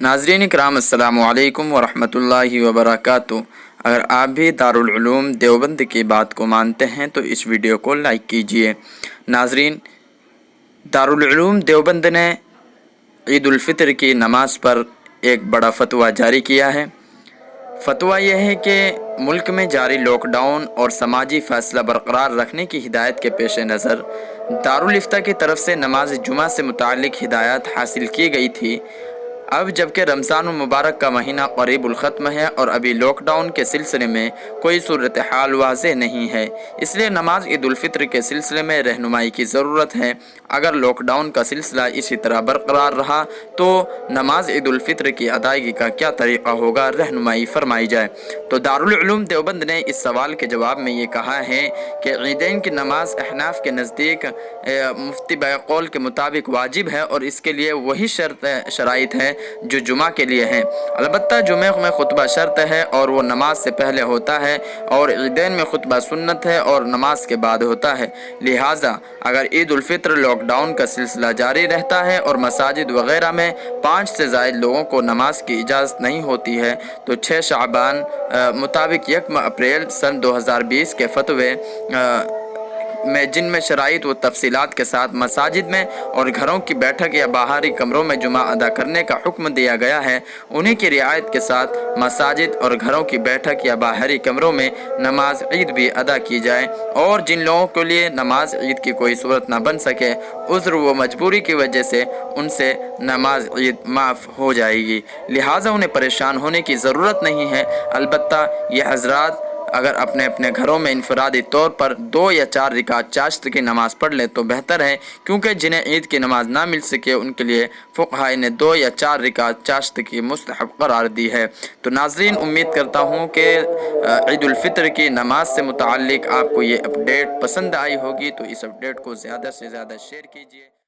नाज़रीन इकराम अस्सलामु अलैकुम वरहमतुल्लाहि वबरकातुहू। अगर आप भी दारुल उलूम देवबंद की बात को मानते हैं तो इस वीडियो को लाइक कीजिए। नाज़रीन, दारुल उलूम देवबंद ने ईद उल फितर की नमाज पर एक बड़ा फतवा जारी किया है। फतवा यह है कि मुल्क में जारी लॉकडाउन और समाजी फ़ैसला बरकरार रखने की हिदायत के पेश नज़र दारुल इफ्ता की तरफ से नमाज जुमा से मुताल्लिक़ हिदायत हासिल की गई थी। अब जबकि रमज़ान मुबारक का महीना करीबुल ख़त्म है और अभी लॉकडाउन के सिलसिले में कोई सूरत हाल वाज़ेह नहीं है, इसलिए नमाज ईद उल फितर के सिलसिले में रहनुमाई की ज़रूरत है। अगर लॉकडाउन का सिलसिला इसी तरह बरकरार रहा तो नमाज ईद उल फितर की अदायगी का क्या तरीक़ा होगा, रहनुमाई फरमाई जाए। तो दारुल उलूम देवबंद ने इस सवाल के जवाब में ये कहा है कि ईदैन की नमाज अहनाफ के नज़दीक मुफ्ती बैक़ौल के मुताबिक वाजिब है और इसके लिए वही शराइत है जो जुमा के लिए है। अलबत्ता जुमे में खुतबा शर्त है और वो नमाज से पहले होता है और ईदैन में खुतबा सुन्नत है और नमाज के बाद होता है। लिहाजा अगर ईद उल फितर लॉकडाउन का सिलसिला जारी रहता है और मसाजिद वगैरह में 5 से ज़ायद लोगों को नमाज की इजाज़त नहीं होती है तो 6 शाबान मुताबिक 1 अप्रैल सन 2020 के फतवे में जिनमें शराइत व तफसीलात के साथ मसाजिद में और घरों की बैठक या बाहरी कमरों में जुमा अदा करने का हुक्म दिया गया है, उन्हीं की रियायत के साथ मसाजिद और घरों की बैठक या बाहरी कमरों में नमाज ईद भी अदा की जाए। और जिन लोगों के लिए नमाज ईद की कोई सूरत न बन सके, उज़्र व मजबूरी की वजह से उनसे नमाज ईद माफ़ हो जाएगी, लिहाजा उन्हें परेशान होने की ज़रूरत नहीं है। अलबत्ता ये हज़रात अगर अपने अपने घरों में इनफरादी तौर पर 2 या 4 रिकात चाश्त की नमाज़ पढ़ ले तो बेहतर है, क्योंकि जिन्हें ईद की नमाज़ ना मिल सके उनके लिए फ़ुक़हा ने 2 या 4 रिकात चाश्त की मुस्तहब करार दी है। तो नाज़रीन, उम्मीद करता हूँ कि ईद उल फितर की नमाज से मुताल्लिक़ आपको ये अपडेट पसंद आई होगी, तो इस अपडेट को ज़्यादा से ज़्यादा शेयर कीजिए।